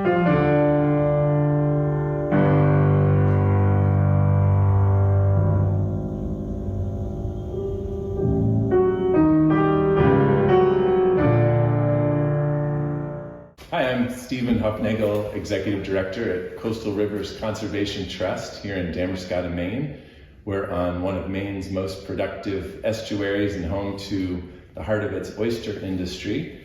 Hi, I'm Stephen Hufnagel, Executive Director at Coastal Rivers Conservation Trust here in Damariscotta, Maine. We're on one of Maine's most productive estuaries and home to the heart of its oyster industry.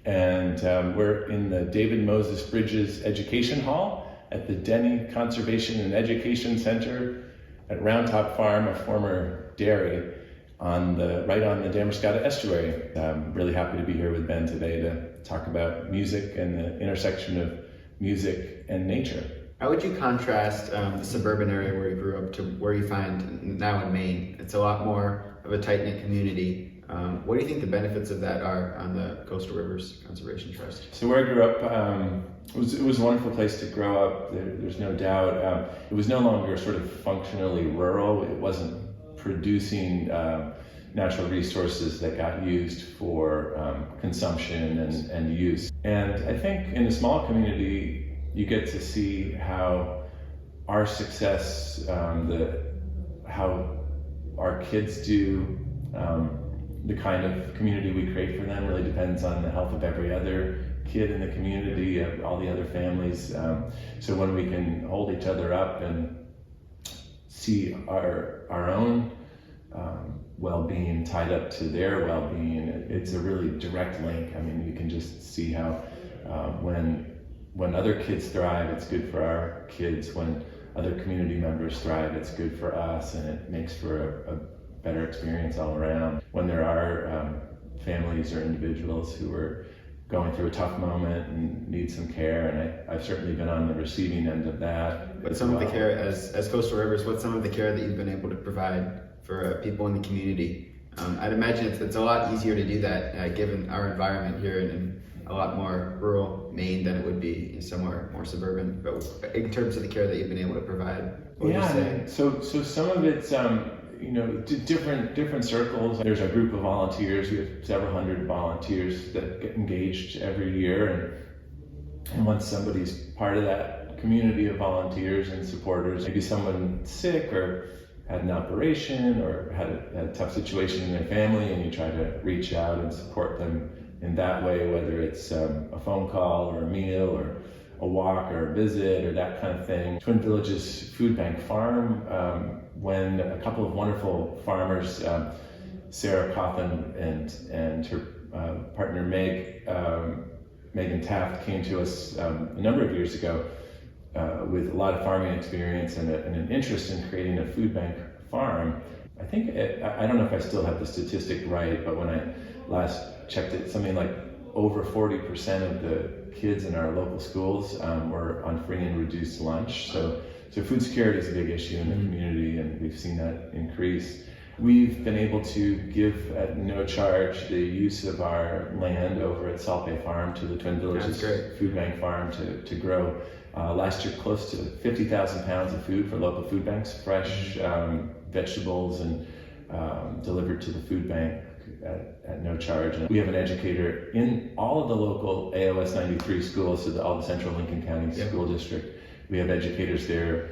And we're in the David Moses Bridges Education Hall at the Denny Conservation and Education Center at Round Top Farm, a former dairy right on the Damariscotta estuary. I'm really happy to be here with Ben today to talk about music and the intersection of music and nature. How would you contrast the suburban area where you grew up to where you find now in Maine? It's a lot more of a tight-knit community. What do you think the benefits of that are on the Coastal Rivers Conservation Trust? So where I grew up, it was a wonderful place to grow up. There's no doubt. It was no longer sort of functionally rural. It wasn't producing natural resources that got used for consumption and use. And I think in a small community, you get to see how our success, how our kids do, the kind of community we create for them really depends on the health of every other kid in the community, of all the other families. So when we can hold each other up and see our own well-being tied up to their well-being, it's a really direct link. I mean, you can just see how when other kids thrive, it's good for our kids. When other community members thrive, it's good for us, and it makes for a better experience all around. When there are families or individuals who are going through a tough moment and need some care, and I've certainly been on the receiving end of that. But some of the care, as Coastal Rivers, what's some of the care that you've been able to provide for people in the community? I'd imagine it's a lot easier to do that given our environment here in a lot more rural Maine than it would be somewhere more suburban. But in terms of the care that you've been able to provide, what would you say? So some of it's different circles. There's a group of volunteers. We have several hundred volunteers that get engaged every year, and once somebody's part of that community of volunteers and supporters, maybe someone sick or had an operation or had a tough situation in their family, and you try to reach out and support them in that way, whether it's a phone call or a meal or a walk or a visit or that kind of thing. Twin Villages Food Bank Farm, when a couple of wonderful farmers, Sarah Cawthon and her partner Megan Taft, came to us a number of years ago with a lot of farming experience and an interest in creating a food bank farm. I think, I don't know if I still have the statistic right, but when I last checked it, something like over 40% of the kids in our local schools were on free and reduced lunch. So food security is a big issue in the community, and we've seen that increase. We've been able to give at no charge the use of our land over at Salt Bay Farm to the Twin Villages Food Bank Farm to grow. Last year, close to 50,000 pounds of food for local food banks, fresh vegetables, and delivered to the food bank at no charge. And we have an educator in all of the local AOS 93 schools, so all the Central Lincoln County School District. We have educators there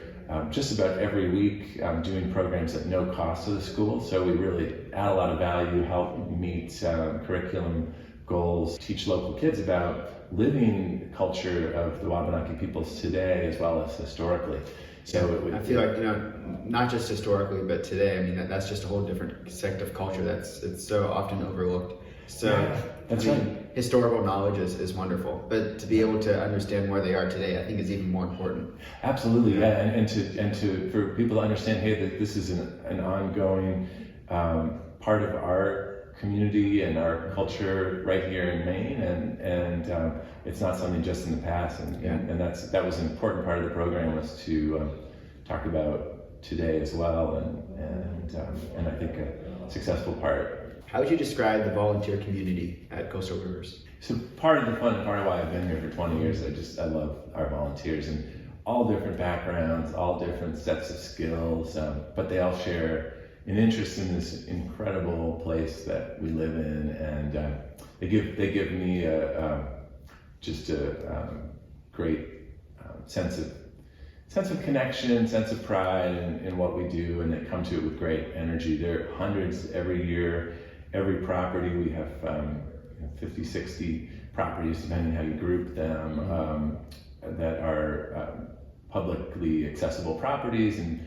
just about every week doing programs at no cost to the school. So we really add a lot of value, help meet curriculum goals, teach local kids about living culture of the Wabanaki peoples today as well as historically. So I feel like, not just historically, but today, I mean, that's just a whole different sect of culture it's so often overlooked. So that's right. Historical knowledge is wonderful, but to be able to understand where they are today, I think is even more important. Absolutely, yeah. And for people to understand, hey, that this is an ongoing part of our community and our culture right here in Maine, and it's not something just in the past, and that was an important part of the program, was to talk about today as well, and I think a successful part. How would you describe the volunteer community at Coastal Rivers? So part of the fun, part of why I've been here for 20 years, I love our volunteers, and all different backgrounds, all different sets of skills, but they all share an interest in this incredible place that we live in, and they give me just a great sense of connection, sense of pride in what we do, and they come to it with great energy. There are hundreds every year. Every property, we have 50, 60 properties, depending how you group them, that are publicly accessible properties, and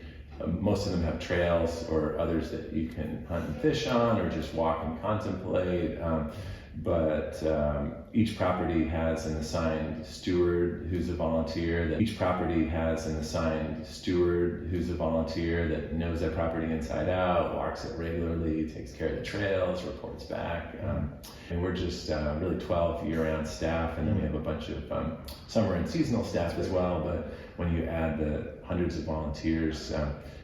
most of them have trails or others that you can hunt and fish on or just walk and contemplate. But each property has an assigned steward who's a volunteer. Each property has an assigned steward who's a volunteer that knows that property inside out, walks it regularly, takes care of the trails, reports back. And we're just really 12 year-round staff, and then we have a bunch of summer and seasonal staff as well. But when you add the hundreds of volunteers,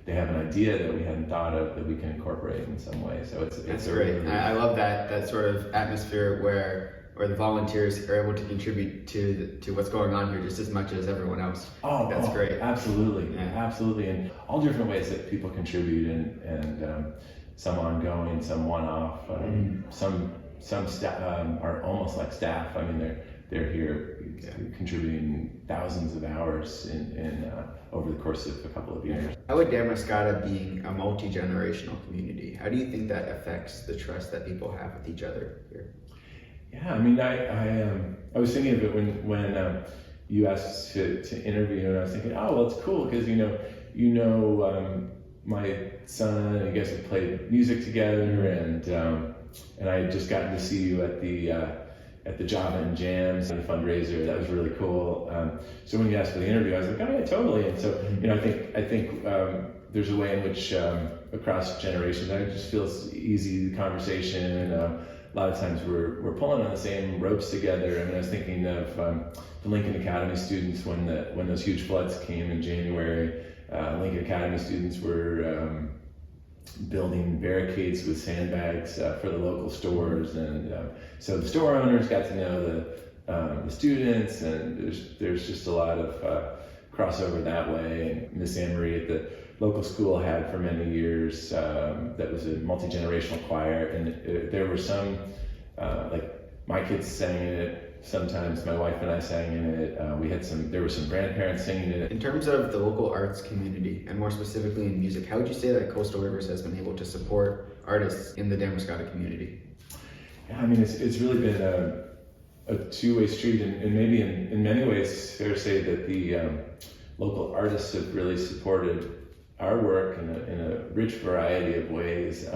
they have an idea that we hadn't thought of that we can incorporate in some way. So it's great. Really, I love that sort of atmosphere where the volunteers are able to contribute to what's going on here just as much as everyone else. That's great. Absolutely, absolutely, and all different ways that people contribute, and some ongoing, some one-off, some staff are almost like staff. I mean, they're here contributing thousands of hours in over the course of a couple of years. How would Damariscotta being a multi-generational community, how do you think that affects the trust that people have with each other here? Yeah, I mean, I was thinking of it when you asked to interview, and I was thinking, oh, well, it's cool because you know my son, and you guys have played music together, and I had just gotten to see you at the Java and Jams, the fundraiser. That was really cool. So when you asked for the interview, I was like, oh yeah, totally. And so I think there's a way in which across generations, it just feels easy, the conversation. A lot of times we're pulling on the same ropes together. I mean, I was thinking of the Lincoln Academy students when those huge floods came in January. Lincoln Academy students were building barricades with sandbags for the local stores, and so the store owners got to know the students, and there's just a lot of crossover that way. And Miss Anne Marie at the local school had for many years that was a multi-generational choir, and there were some like my kids sang in it. Sometimes my wife and I sang in it. There were some grandparents singing in it. In terms of the local arts community, and more specifically in music, how would you say that Coastal Rivers has been able to support artists in the Damariscotta community? Yeah, I mean, it's really been a two-way street, and maybe in many ways, fair to say that the local artists have really supported our work in a rich variety of ways,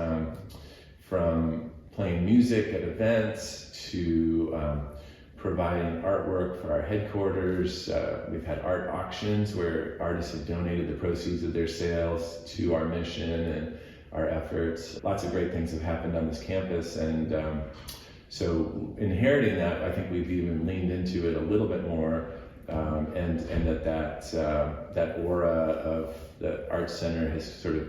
from playing music at events to providing artwork for our headquarters. We've had art auctions where artists have donated the proceeds of their sales to our mission and our efforts. Lots of great things have happened on this campus, and so inheriting that, I think we've even leaned into it a little bit more, and that aura of the Arts Center has sort of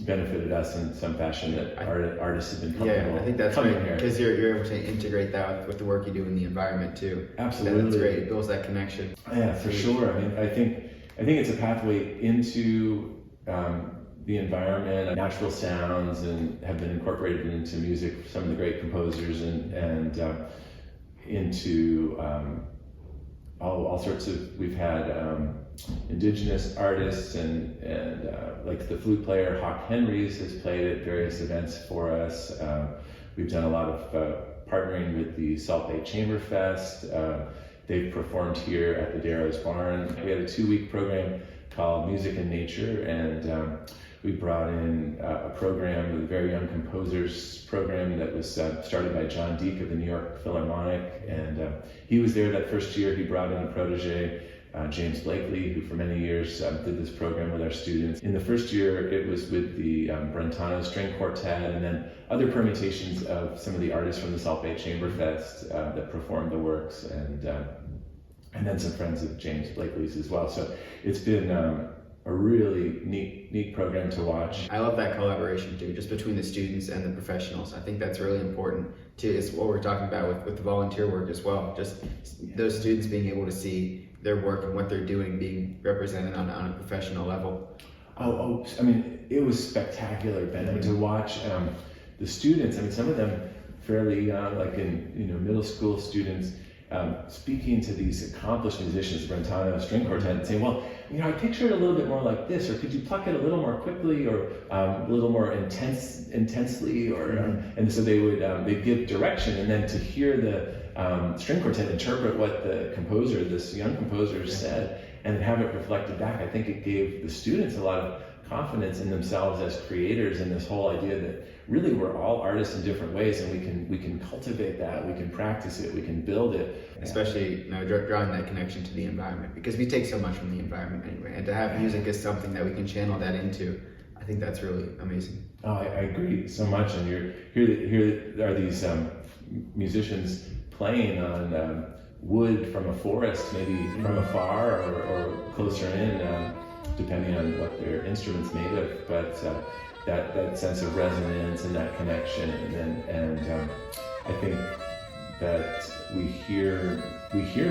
benefited us in some fashion, that artists have been comfortable. Yeah, I think that's great, because you're able to integrate that with the work you do in the environment too. Absolutely. That's great. It builds that connection. Yeah, for sure. I mean, I think it's a pathway into the environment, natural sounds, and have been incorporated into music. Some of the great composers and into all sorts of. We've had indigenous artists and like the flute player Hawk Henrys has played at various events for us. We've done a lot of partnering with the Salt Bay Chamber Fest. They've performed here at the Darrow's Barn. We had a 2-week program called Music and Nature, and we brought in a program, the Very Young Composers program, that was started by John Deek of the New York Philharmonic, and he was there that first year. He brought in a protege, James Blakely, who for many years did this program with our students. In the first year, it was with the Brentano String Quartet, and then other permutations of some of the artists from the Salt Bay Chamber Fest that performed the works, and then some friends of James Blakely's as well. So it's been a really neat program to watch. I love that collaboration too, just between the students and the professionals. I think that's really important too, is what we're talking about with the volunteer work as well. Just those students being able to see their work and what they're doing being represented on a professional level. Oh, I mean, it was spectacular, Ben. I mean, to watch the students, I mean, some of them fairly young, like in middle school students, speaking to these accomplished musicians, Brentano String Quartet, and saying, well, I picture it a little bit more like this, or could you pluck it a little more quickly, or a little more intensely, or and so they would they'd give direction, and then to hear the string quartet interpret what the composer, this young composer, said, and have it reflected back. I think it gave the students a lot of confidence in themselves as creators, and this whole idea that really we're all artists in different ways, and we can cultivate that, we can practice it, we can build it. Especially drawing that connection to the environment, because we take so much from the environment anyway, and to have music as something that we can channel that into, I think that's really amazing. Oh, I agree so much, and here are these musicians playing on wood from a forest, maybe from afar or closer in, depending on what their instrument's made of, but that sense of resonance and that connection, and I think that we hear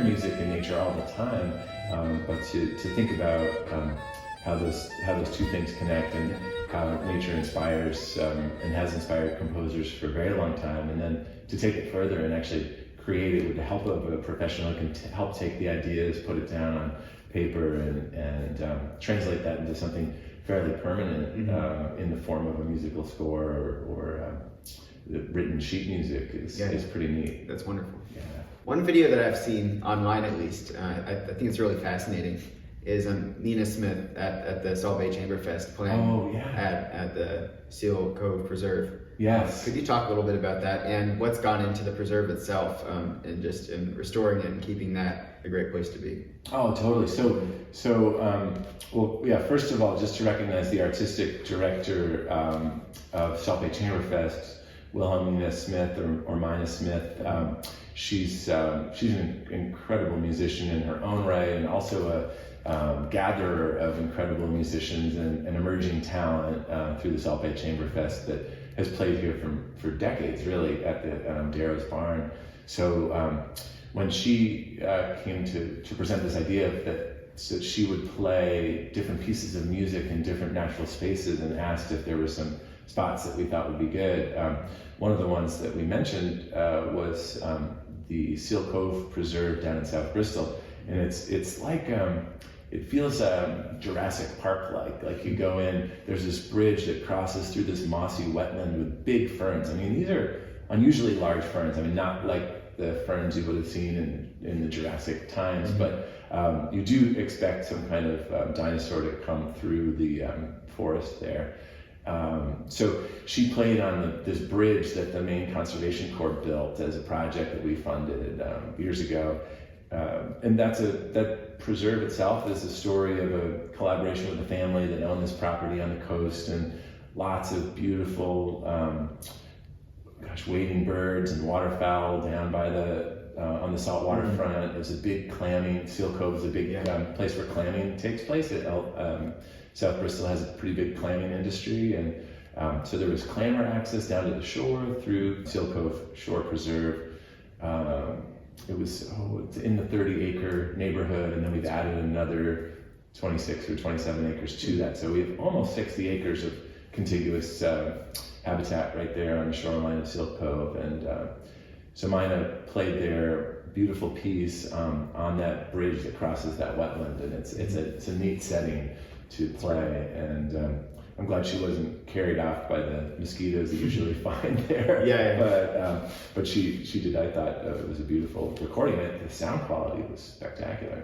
music in nature all the time, but to think about how those two things connect, and how nature inspires and has inspired composers for a very long time, and then to take it further and actually create it with the help of a professional who can help take the ideas, put it down on paper, and translate that into something fairly permanent in the form of a musical score or the written sheet music is pretty neat. That's wonderful. Yeah. One video that I've seen online, at least, I think it's really fascinating, is Nina Smith at the Salt Bay Chamber Fest playing at the Seal Cove Preserve. Yes. Could you talk a little bit about that and what's gone into the preserve itself, and just in restoring it and keeping that a great place to be? Oh, totally. Well, yeah, first of all, just to recognize the artistic director of Salt Bay Chamber Fest, Wilhelmina Smith, or Mina Smith. She's an incredible musician in her own right, and also a gatherer of incredible musicians and emerging talent through the Salt Bay Chamber Fest that has played here for decades, really, at the Darrow's Barn. So when she came to present this idea that she would play different pieces of music in different natural spaces, and asked if there were some spots that we thought would be good. One of the ones that we mentioned was the Seal Cove Preserve down in South Bristol, and it's like it feels Jurassic Park-like you go in, there's this bridge that crosses through this mossy wetland with big ferns. I mean, these are unusually large ferns. I mean, not like the ferns you would have seen in the Jurassic times, but you do expect some kind of dinosaur to come through the forest there. So she played on this bridge that the Maine Conservation Corps built as a project that we funded years ago. And that preserve itself is a story of a collaboration with a family that owned this property on the coast, and lots of beautiful wading birds and waterfowl down by on the saltwater front. There's a big clamming, Seal Cove is a big place where clamming takes place. South Bristol has a pretty big clamming industry, and so there was clammer access down to the shore through Seal Cove Shore Preserve. It was it's in the 30-acre neighborhood, and then we've added another 26 or 27 acres to that. So we have almost 60 acres of contiguous habitat right there on the shoreline of Seal Cove. And so Mina played their beautiful piece on that bridge that crosses that wetland, and it's a neat setting to play. And I'm glad she wasn't carried off by the mosquitoes that you usually find there. But she did. I thought it was a beautiful recording. The sound quality was spectacular.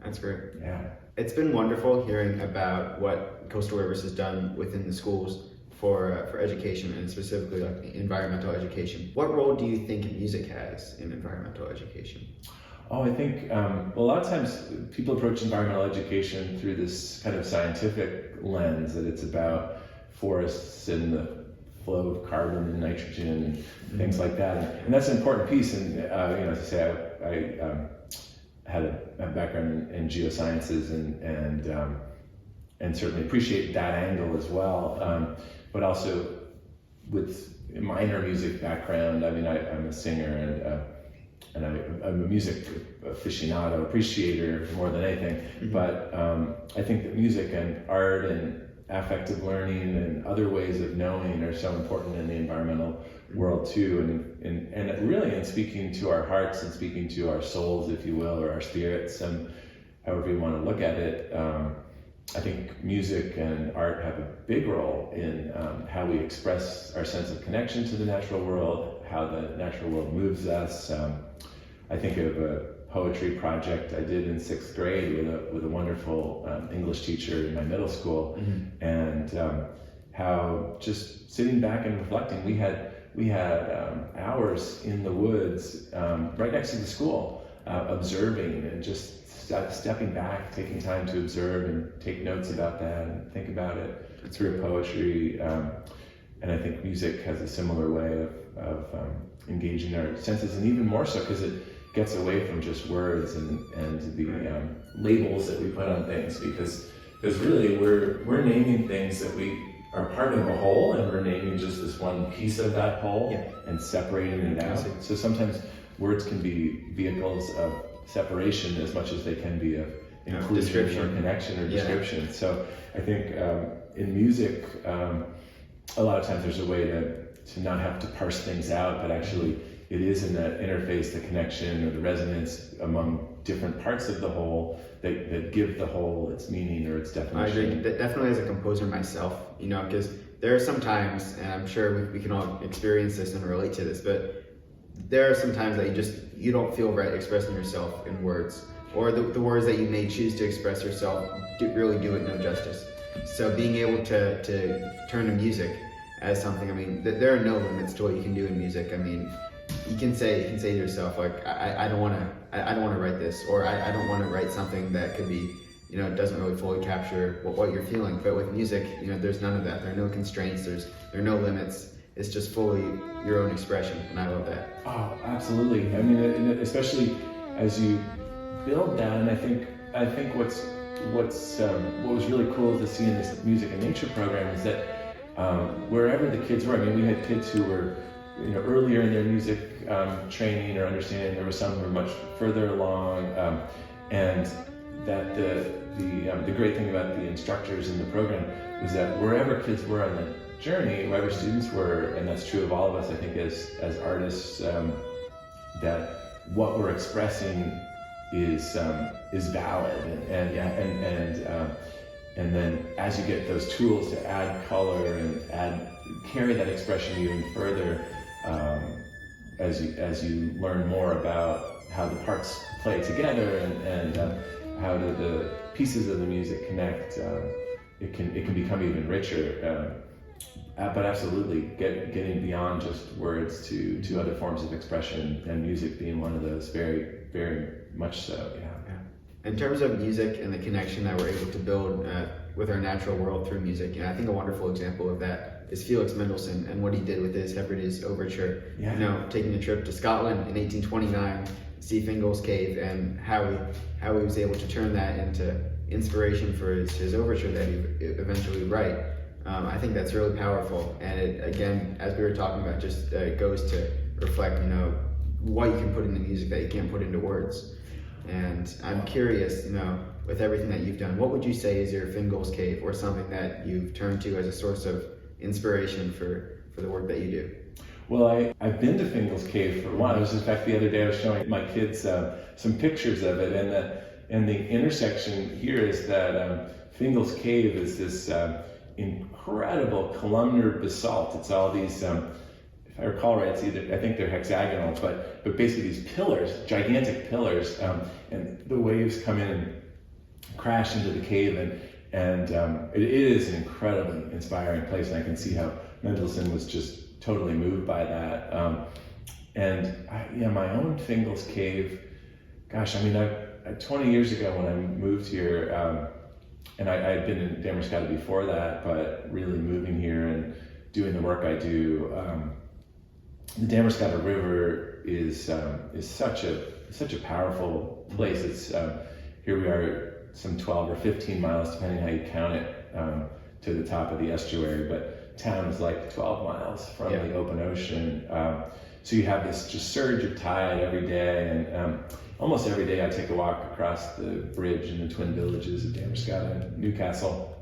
That's great. Yeah. It's been wonderful hearing about what Coastal Rivers has done within the schools for education, and specifically like environmental education. What role do you think music has in environmental education? Oh, I think a lot of times people approach environmental education through this kind of scientific lens, that it's about forests and the flow of carbon and nitrogen and things like that, and that's an important piece. And as I say, I had a background in geosciences and certainly appreciate that angle as well. But also with a minor music background, I mean, I'm a singer and I'm a music aficionado, appreciator more than anything. But I think that music and art and affective learning and other ways of knowing are so important in the environmental world too. And really in speaking to our hearts and speaking to our souls, if you will, or our spirits, and however you want to look at it. I think music and art have a big role in how we express our sense of connection to the natural world, how the natural world moves us. I think of a poetry project I did in 6th grade with a wonderful English teacher in my middle school, and how just sitting back and reflecting. We had hours in the woods right next to the school, observing and just stepping back, taking time to observe and take notes about that and think about it through poetry. And I think music has a similar way of engaging our senses, and even more so because it gets away from just words and the labels that we put on things, because really we're naming things that we are part of a whole, and we're naming just this one piece of that whole and separating it out. So sometimes words can be vehicles of separation as much as they can be of inclusion or connection or description. So I think in music, a lot of times there's a way to not have to parse things out, but actually it is in that interface, the connection or the resonance among different parts of the whole that give the whole its meaning or its definition. I agree. Definitely as a composer myself, because there are some times, and I'm sure we can all experience this and relate to this, but there are some times that you don't feel right expressing yourself in words, or the words that you may choose to express yourself really do it no justice. So being able to turn to music as something, there are no limits to what you can do in music. You can say to yourself, like, I don't want to write this, or I don't want to write something that could be, doesn't really fully capture what you're feeling. But with music, there's none of that. There are no constraints. There are no limits. It's just fully your own expression, and I love that. Oh, absolutely. Especially as you build that, and I think what was really cool to see in this music and nature program is that wherever the kids were, we had kids who were earlier in their music training or understanding. There were some who were much further along, and that the great thing about the instructors in the program was that wherever kids were on the journey, wherever students were, and that's true of all of us, I think, as artists, that what we're expressing is valid, and then as you get those tools to add color and carry that expression even further, as you learn more about how the parts play together and how do the pieces of the music connect, it can become even richer. But absolutely, getting beyond just words to other forms of expression, and music being one of those, very, very much so. Yeah. In terms of music and the connection that we're able to build with our natural world through music, I think a wonderful example of that is Felix Mendelssohn and what he did with his Hebrides Overture. Taking a trip to Scotland in 1829, see Fingal's Cave, and how he was able to turn that into inspiration for his overture that he eventually write. I think that's really powerful, and it, again, as we were talking about, just goes to reflect, what you can put into music that you can't put into words. And I'm curious, with everything that you've done, what would you say is your Fingal's Cave, or something that you've turned to as a source of inspiration for the work that you do? Well, I've been to Fingal's Cave for a while. In fact, the other day I was showing my kids some pictures of it, and the intersection here is that Fingal's Cave is this incredible columnar basalt. It's all these, if I recall right, I think they're hexagonal, but basically these pillars, gigantic pillars, and the waves come in and crash into the cave, and it is an incredibly inspiring place, and I can see how Mendelssohn was just totally moved by that. My own Fingal's Cave, gosh, 20 years ago when I moved here, and I had been in Damariscotta before that, but really moving here and doing the work I do, the Damariscotta River is such a powerful place. It's here we are, some 12 or 15 miles, depending how you count it, to the top of the estuary, but town is like 12 miles from the open ocean. So you have this just surge of tide every day, and almost every day I take a walk across the bridge in the twin villages of Damariscotta and Newcastle,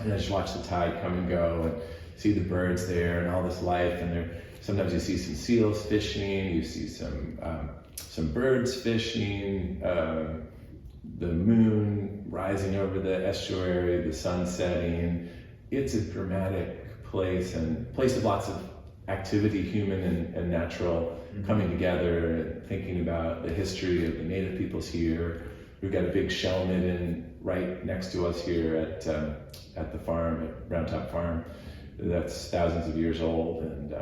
and I just watch the tide come and go and see the birds there and all this life. And there, sometimes you see some seals fishing, you see some birds fishing, the moon rising over the estuary, the sun setting. It's a dramatic place, and place of lots of activity, human and natural, coming together and thinking about the history of the native peoples here. We've got a big shell midden right next to us here at the farm, at Round Top Farm, that's thousands of years old. And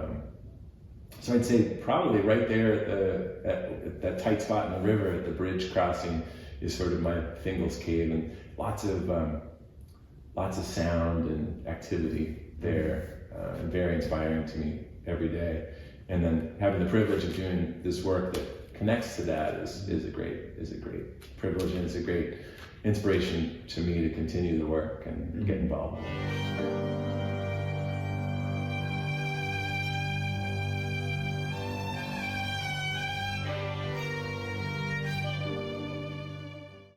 so I'd say probably right there at that tight spot in the river at the bridge crossing is sort of my Fingal's Cave, and lots of sound and activity there, and very inspiring to me every day. And then having the privilege of doing this work that connects to that is a great privilege, and is a great inspiration to me to continue the work and get involved.